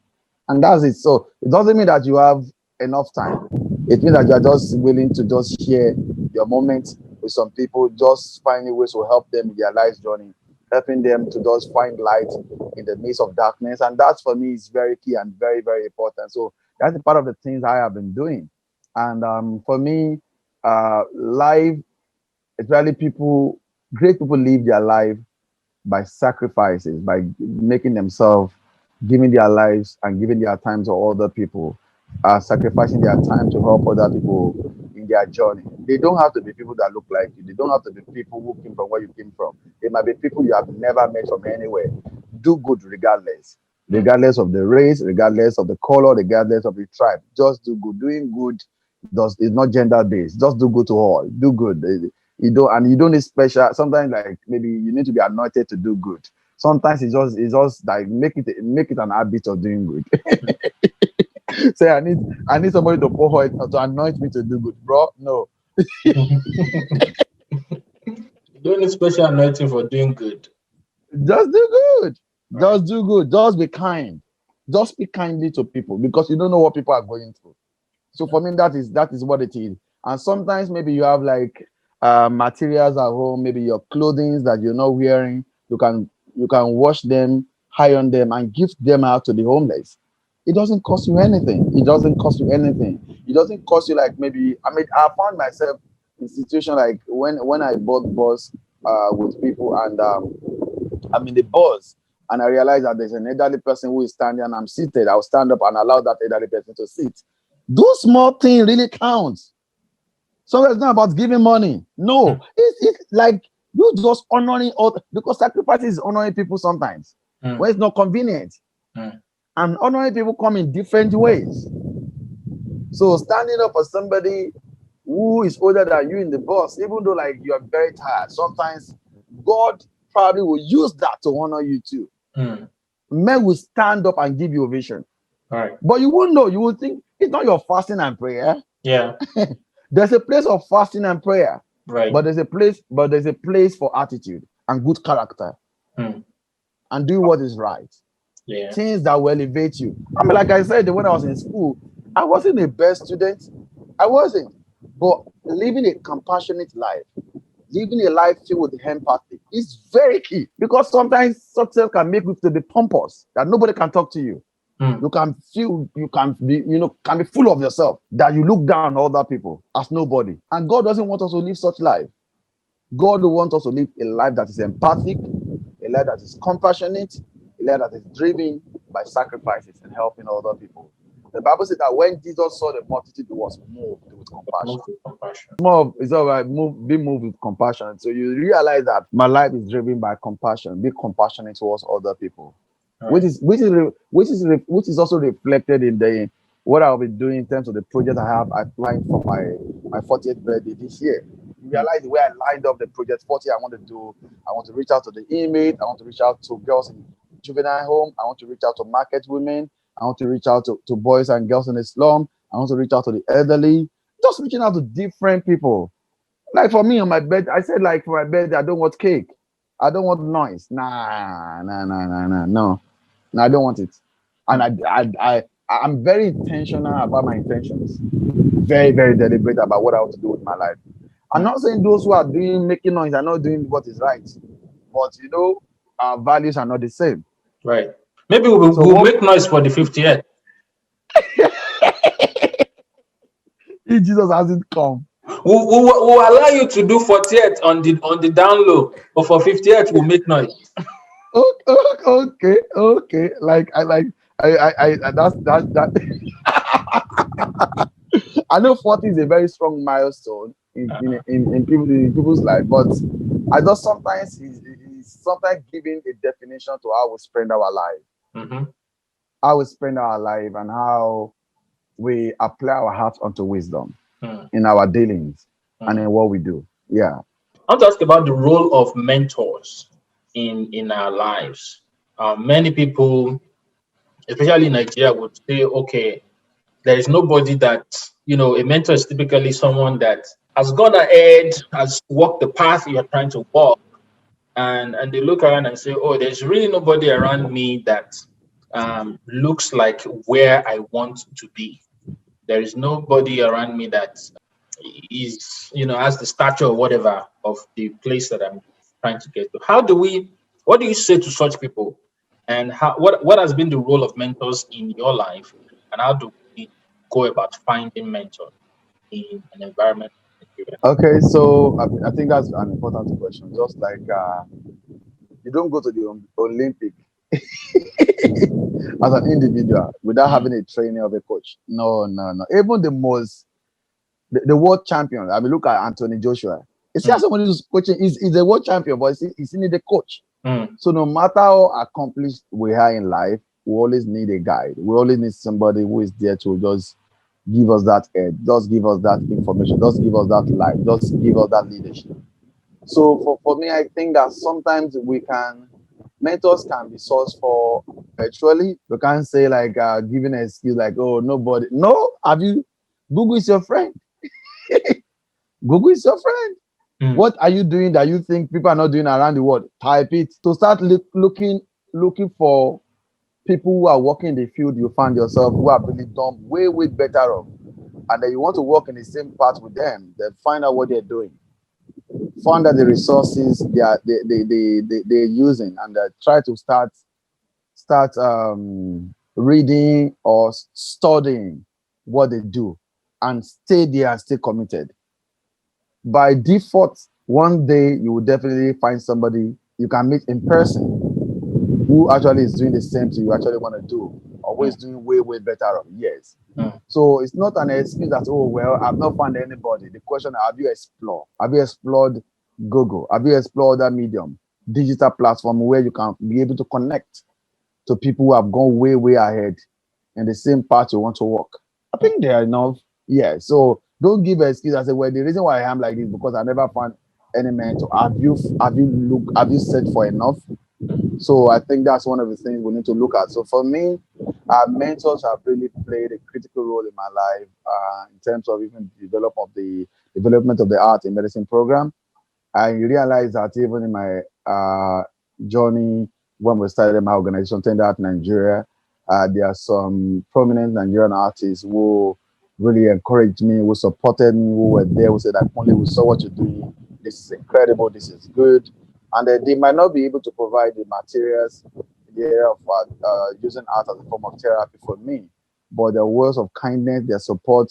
And that's it. So it doesn't mean that you have enough time. It means that you are just willing to just share your moments with some people, just finding ways to help them in their life's journey, helping them to just find light in the midst of darkness. And that for me is very key and very, very important. So that's a part of the things I have been doing. And for me, life, especially great people live their life by sacrifices, by making themselves, giving their lives and giving their time to other people, sacrificing their time to help other people in their journey. They don't have to be people that look like you. They don't have to be people who came from where you came from. They might be people you have never met from anywhere. Do good regardless. Mm. Regardless of the race, regardless of the color, regardless of the tribe. Just do good. Doing good is not gender based. Just do good to all. Do good. You don't need special. Sometimes like maybe you need to be anointed to do good. Sometimes it's just like make it an habit of doing good. Say I need somebody to pour oil to anoint me to do good, bro. No, You don't need special anointing for doing good. just do good. All right. Just do good. Just be kind. Just speak kindly to people because you don't know what people are going through. So for me, that is what it is. And sometimes maybe you have like materials at home, maybe your clothing that you're not wearing. You can wash them, iron them, and give them out to the homeless. It doesn't cost you anything. It doesn't cost you anything. It doesn't cost you like maybe. I mean, I found myself in situation like when I bought bus with people and I'm in the bus and I realize that there's an elderly person who is standing and I'm seated. I'll stand up and allow that elderly person to sit. Those small things really count. So it's not about giving money. No, Mm. it's like you just honoring all because sacrifice is honoring people sometimes Mm. when it's not convenient. Mm. And honoring people come in different ways. So standing up for somebody who is older than you in the bus, even though like you are very tired. Sometimes God probably will use that to honor you too. Men will stand up and give you ovation. Right. But you won't know. You will think it's not your fasting and prayer. Yeah. There's a place of fasting and prayer, Right. but there's a place for attitude and good character and doing what is right. Yeah. Things that will elevate you. I mean, like I said, when I was in school, I wasn't the best student. I wasn't. But living a compassionate life, living a life filled with empathy is very key, because sometimes success can make you to be pompous, that nobody can talk to you. You can feel, you can be, can be full of yourself, that you look down on other people as nobody. And God doesn't want us to live such life. God wants us to live a life that is empathic, a life that is compassionate, a life that is driven by sacrifices and helping other people. The Bible says that when Jesus saw the multitude, he was moved with compassion. Move with compassion. It's all right, be moved with compassion. So you realize that my life is driven by compassion. Be compassionate towards other people. Right. Which is also reflected in the what I'll be doing in terms of the project I have applying for my 40th birthday this year. You realize the way I lined up the project 40 I want to do. I want to reach out to the inmate. I want to reach out to girls in juvenile home. I want to reach out to market women. I want to reach out to boys and girls in the slum. I want to reach out to the elderly. Just reaching out to different people. Like for me on my bed, I said like for my bed, I don't want cake. I don't want noise. Nah. No, I don't want it. And I'm very intentional about my intentions. Very, very deliberate about what I want to do with my life. I'm not saying those who are making noise are not doing what is right, but our values are not the same. Right. Maybe we'll make noise for the 50th. If Jesus hasn't come, We'll allow you to do 40th on the down low, but for 50th we'll make noise. Okay. Like I that's that. I know 40 is a very strong milestone in people's life, but I just sometimes is sometimes giving a definition to how we spend our life, how we spend our life, and how we apply our hearts unto wisdom in our dealings and in what we do. Yeah. I want to ask about the role of mentors in our lives. Many people, especially in Nigeria, would say, okay, there is nobody that, a mentor is typically someone that has gone ahead, has walked the path you're trying to walk. And they look around and say, oh, there's really nobody around me that looks like where I want to be. There is nobody around me that is, has the stature or whatever of the place that I'm trying to get to. What do you say to such people? And what has been the role of mentors in your life? And how do we go about finding mentors in an environment? Okay, so I think that's an important question. Just like you don't go to the Olympic as an individual without having a trainer of a coach. No. Even the world champion. I mean, look at Anthony Joshua. It's just someone who's coaching. He's a world champion, but he's need a coach. So no matter how accomplished we are in life, we always need a guide. We always need somebody who is there to just give us that edge, just give us that information, just give us that life, just give us that leadership. So for me, I think that sometimes mentors can be sourced for virtually. We can't say like giving an excuse like, oh, nobody. No, Google is your friend. Google is your friend. What are you doing that you think people are not doing around the world? Type it. To start looking for people who are working in the field you find yourself, who have really done way better of, and then you want to work in the same path with them. Then find out what they're doing, find out the resources they're using, and try to start reading or studying what they do, and stay there and stay committed. By default, one day you will definitely find somebody you can meet in person who actually is doing the same thing you actually want to do, always doing way better of. Yes. So it's not an excuse that, oh, well, I've not found anybody. The question, have you explored? Have you explored Google? Have you explored that medium, digital platform where you can be able to connect to people who have gone way ahead in the same path you want to walk? I think they are enough. Yeah. So Don't give an excuse. I say, well, the reason why I am like this because I never found any mentor. Have you searched for enough? So I think that's one of the things we need to look at. So for me, mentors have really played a critical role in my life in terms of even development of the art in medicine program. I realized that even in my journey when we started my organization, Tender Art Nigeria, there are some prominent Nigerian artists who really encouraged me, who supported me, who were there, who said, "I only we saw what you're doing. This is incredible. This is good." And they might not be able to provide the materials in the area of using art as a form of therapy for me, but their words of kindness, their support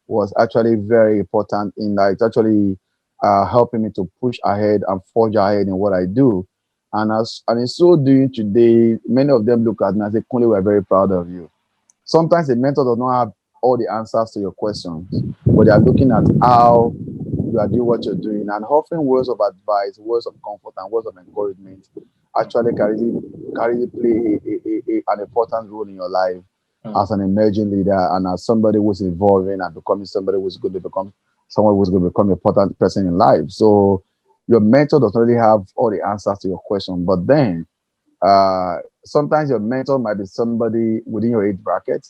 was actually very important in that it's actually helping me to push ahead and forge ahead in what I do. And in so doing today, many of them look at me and say, Kunle, we're very proud of you. Sometimes a mentor does not have all the answers to your questions, but they are looking at how you are doing what you're doing. And often words of advice, words of comfort, and words of encouragement actually carry play an important role in your life as an emerging leader and as somebody who's evolving and becoming somebody who's going to become someone who's going to become an important person in life. So your mentor does not really have all the answers to your question, but then sometimes your mentor might be somebody within your age bracket.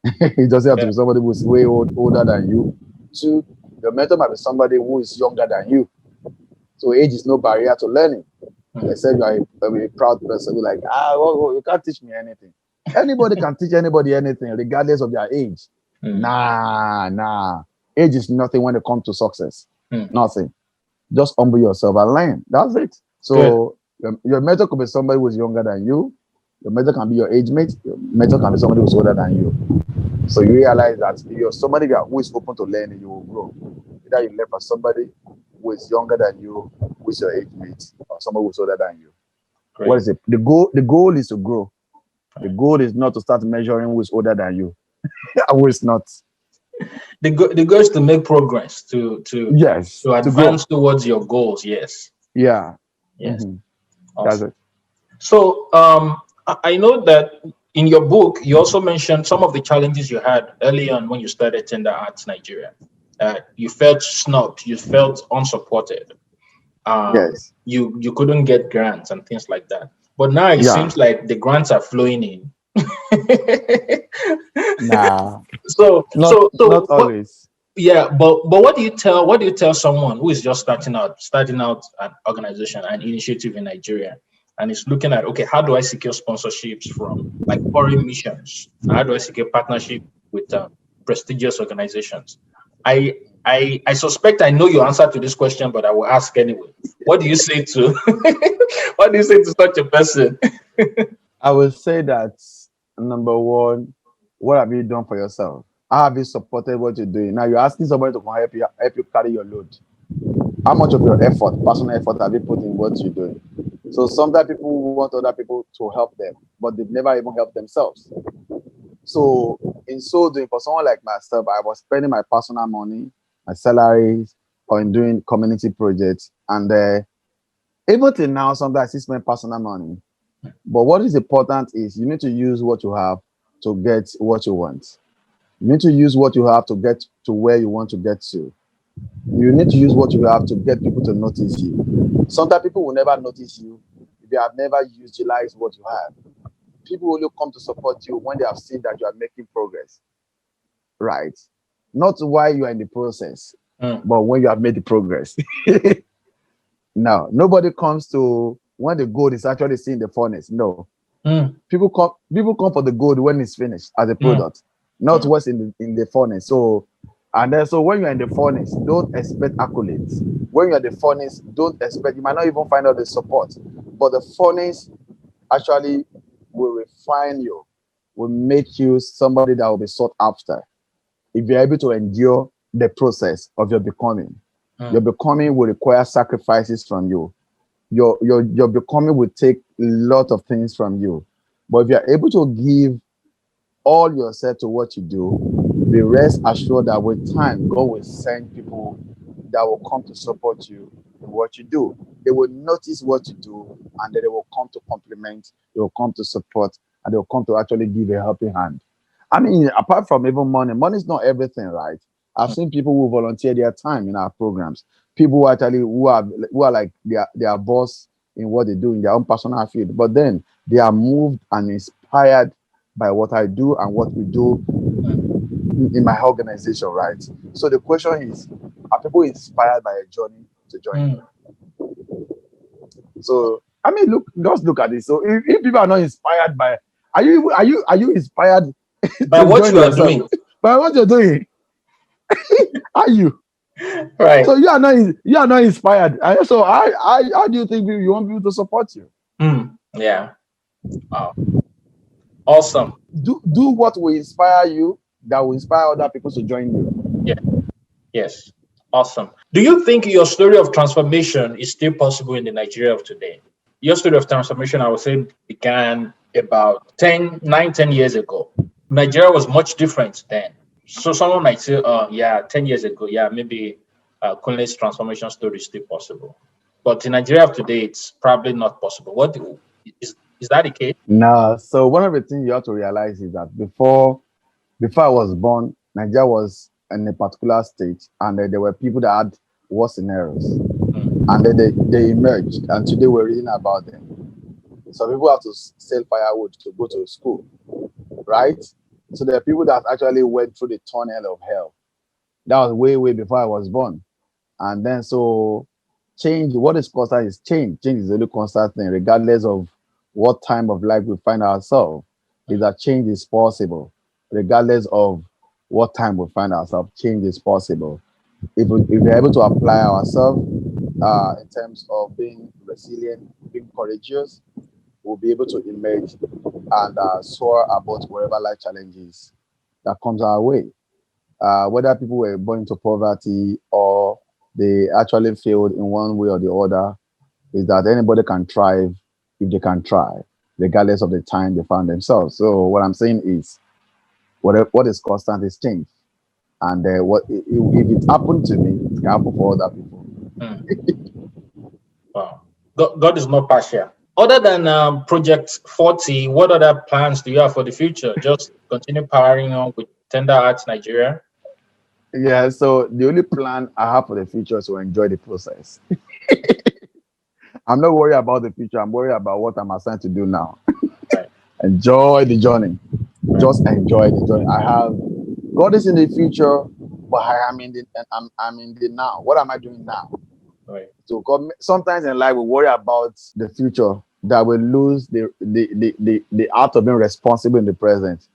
It doesn't have to Yeah. be somebody who's way older than you. Two, your mentor might be somebody who is younger than you. So age is no barrier to learning. Except you are a proud person who like, you can't teach me anything. Anybody can teach anybody anything, regardless of their age. Nah. Age is nothing when it comes to success. Nothing. Just humble yourself and learn. That's it. Good. So your mentor could be somebody who's younger than you. Your mentor can be your age mate. Your mentor can be somebody who's older than you. So you realize that if you're somebody who is open to learning, you will grow. Either you learn from somebody who is younger than you, who is your age mate, or somebody who's older than you. What Great. is it? The goal is to grow. The goal is not to start measuring who is older than you. Who is not. The goal is to make progress, Yes, to to grow. advance towards your goals. Yes. Yeah. Yes. Hmm. That's Awesome. it. So I know that in your book you also mentioned some of the challenges you had early on when you started Tender Arts Nigeria. You felt snubbed, you felt unsupported. Yes. You couldn't get grants and things like that. But now it Yeah. seems like the grants are flowing in. Nah. Not So not what? always. Yeah, but what do you tell someone who is just starting out an organization, an initiative in Nigeria, and is looking at, okay, how do I secure sponsorships from like foreign missions? How do I secure partnership with prestigious organizations? I I suspect I know your answer to this question, but I will ask anyway. What do you say to what do you say to such a person? I will say that number one, what have you done for yourself? How have you supported what you're doing? Now you're asking somebody to come help you carry your load. How much of your effort, personal effort, have you put in what you're doing? So sometimes people want other people to help them, but they've never even helped themselves. So in so doing, for someone like myself, I was spending my personal money, my salaries, on doing community projects, and even till now, sometimes I still spend personal money. But what is important is you need to use what you have to get what you want. You need to use what you have to get to where you want to get to. You need to use what you have to get people to notice you. Sometimes people will never notice you if you have never utilized what you have. People will only come to support you when they have seen that you are making progress, right? Not while you are in the process, Mm, but when you have made the progress. Now, nobody comes to when the gold is actually seeing the furnace. No, mm, people come for the gold when it's finished as a mm, product, not mm. what's in the furnace. So and then so when you're in the furnace, don't expect accolades. When you're in the furnace, don't expect, you might not even find out the support. But the furnace actually will refine you, will make you somebody that will be sought after if you're able to endure the process of your becoming. Your Mm. becoming will require sacrifices from you. Your becoming will take a lot of things from you. But if you're able to give all yourself to what you do, be rest assured that with time, God will send people that will come to support you in what you do. They will notice what you do and then they will come to compliment, they will come to support, and they will come to actually give a helping hand. I mean, apart from even money, money is not everything, right? I've seen people who volunteer their time in our programs. People who are like their boss in what they do in their own personal field, but then they are moved and inspired by what I do and what we do in my organization, right? So the question is, are people inspired by a journey to join? So I mean, just look at this. So if people are not inspired by, are you inspired By to what join you are yourself doing. by what you're doing? Are you? Right. So you are not inspired. So how do you think you want people to support you? Yeah. Wow. Awesome. Do what will inspire you, that will inspire other people to join you. Yeah. Yes. Awesome. Do you think your story of transformation is still possible in the Nigeria of today? Your story of transformation, I would say, began about 10 years ago. Nigeria was much different then. So someone might say, yeah, 10 years ago, yeah, maybe Kunle's transformation story is still possible. But in Nigeria of today, it's probably not possible. Is that the case? Now, so one of the things you have to realize is that before I was born, Nigeria was in a particular state, and there were people that had worse scenarios, and then they emerged, and today we're reading about them. Some people have to sell firewood to go to school, right? So there are people that actually went through the tunnel of hell. That was way, way before I was born. And then so change, what is constant is change. Change is the only constant thing, regardless of what time of life we find ourselves, is that change is possible. Regardless of what time we find ourselves, change is possible. If we're able to apply ourselves in terms of being resilient, being courageous, we'll be able to emerge and soar about whatever life challenges that comes our way. Whether people were born into poverty or they actually failed in one way or the other, is that anybody can thrive if they can try, regardless of the time they found themselves. So what I'm saying is, what is constant is change, and if it happened to me, it can happen for other people. Wow. God is not partial. Other than Project 40, what other plans do you have for the future? Just continue powering on with Tender Arts Nigeria? Yeah. So the only plan I have for the future is to enjoy the process. I'm not worried about the future. I'm worried about what I'm assigned to do now. Right. Enjoy the journey. Just enjoy the journey. God is in the future, but I am in the now. What am I doing now? Right. So sometimes in life we worry about the future, that we lose the art of being responsible in the present.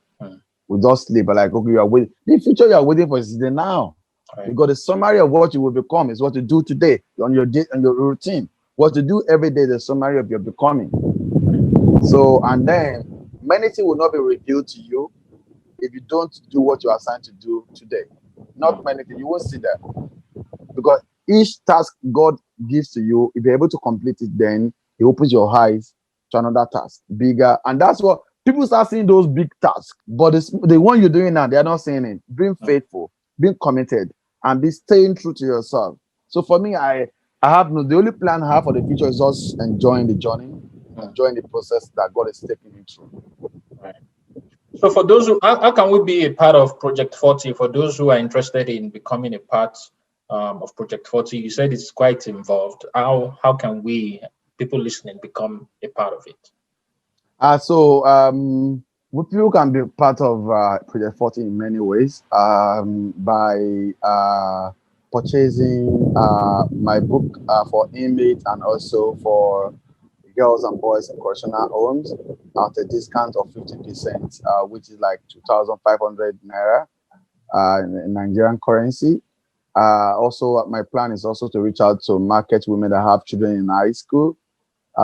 We just sleep, but like, okay, you are waiting. The future you are waiting for is the now. Right. Because the summary of what you will become is what you do today on your day and your routine. What you do every day, the summary of your becoming. So, and then many things will not be revealed to you if you don't do what you are assigned to do today. Not many things, you won't see them. Because each task God gives to you, if you're able to complete it, then He opens your eyes to another task, bigger. And that's what people start seeing, those big tasks. But the one you're doing now, they're not seeing it. Being faithful, being committed, and be staying true to yourself. So for me, I have the only plan I have for the future is just enjoying the journey, enjoying the process that God is taking me through. Right. So for those how can we be a part of Project 40? For those who are interested in becoming a part of Project 40, you said it's quite involved. How can people listening, become a part of it? People can be part of Project 40 in many ways, by purchasing my book for inmates and also for girls and boys in correctional homes at a discount of 50%, which is like 2,500 naira in Nigerian currency. Also, my plan is also to reach out to market women that have children in high school,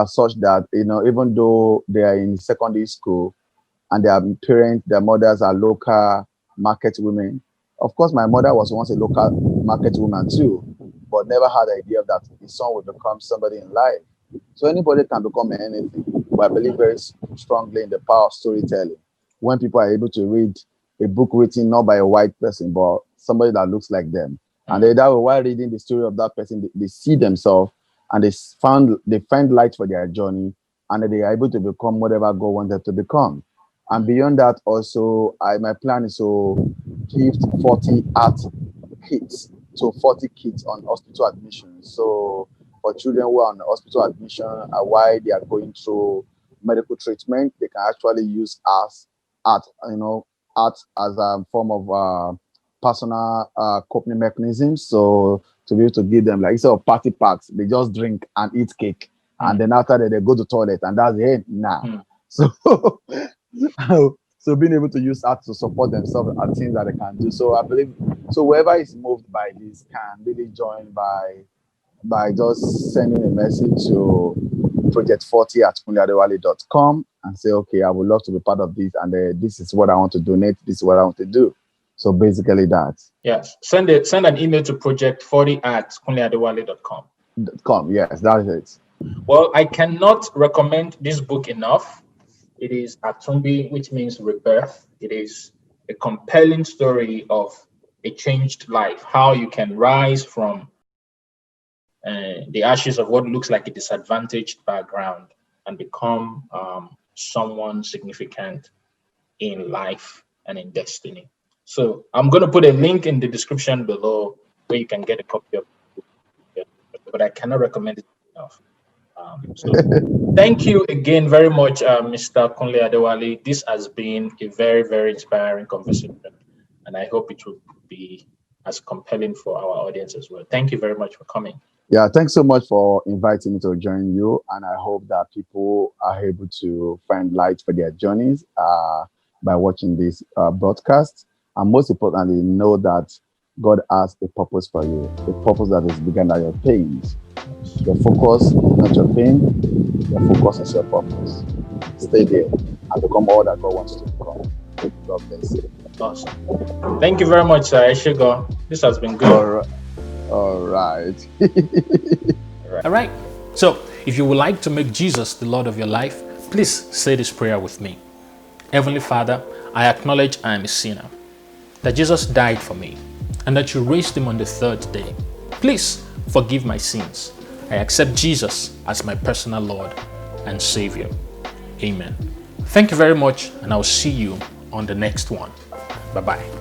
such that, even though they are in secondary school and their mothers are local market women. Of course, my mother was once a local market woman too, but never had the idea that his son would become somebody in life. So anybody can become anything. But I believe very strongly in the power of storytelling. When people are able to read a book written not by a white person, but somebody that looks like them, and while reading the story of that person, they see themselves and they find light for their journey, and they are able to become whatever God wanted to become. And beyond that, also, my plan is to gift 40 art kits to 40 kits on hospital admission. So for children who are on hospital admission, while they are going through medical treatment, they can actually use art, art as a form of personal coping mechanism. So to be able to give them, like, instead of party packs, they just drink and eat cake, and then after that they go to toilet, and that's it now. So so being able to use art to support themselves are things that they can do. So I believe, so whoever is moved by this can really join by just sending a message to project40 at kunleadewale.com and say, okay, I would love to be part of this, and this is what I want to donate, this is what I want to do. So basically that. Yes. Send an email to project40 at kunleadewale.com. Yes, that is it. Well, I cannot recommend this book enough. It is ATUNBI, which means rebirth. It is a compelling story of a changed life, how you can rise from the ashes of what looks like a disadvantaged background and become someone significant in life and in destiny. So I'm going to put a link in the description below where you can get a copy of the book, but I cannot recommend it enough. So thank you again very much, Mr. Kunle Adewale. This has been a very, very inspiring conversation, and I hope it will be as compelling for our audience as well. Thank you very much for coming. Yeah, thanks so much for inviting me to join you, and I hope that people are able to find light for their journeys by watching this broadcast, and most importantly, know that God has a purpose for you, a purpose that is bigger than your pains. Your focus, not your pain, your focus is your purpose. Stay there and become all that God wants you to become. God bless you. Awesome. Thank you very much, sir. Eshigo. This has been good. All right. All right. So, if you would like to make Jesus the Lord of your life, please say this prayer with me. Heavenly Father, I acknowledge I am a sinner, that Jesus died for me, and that you raised him on the third day. Please forgive my sins. I accept Jesus as my personal Lord and Savior. Amen. Thank you very much, and I'll see you on the next one. Bye-bye.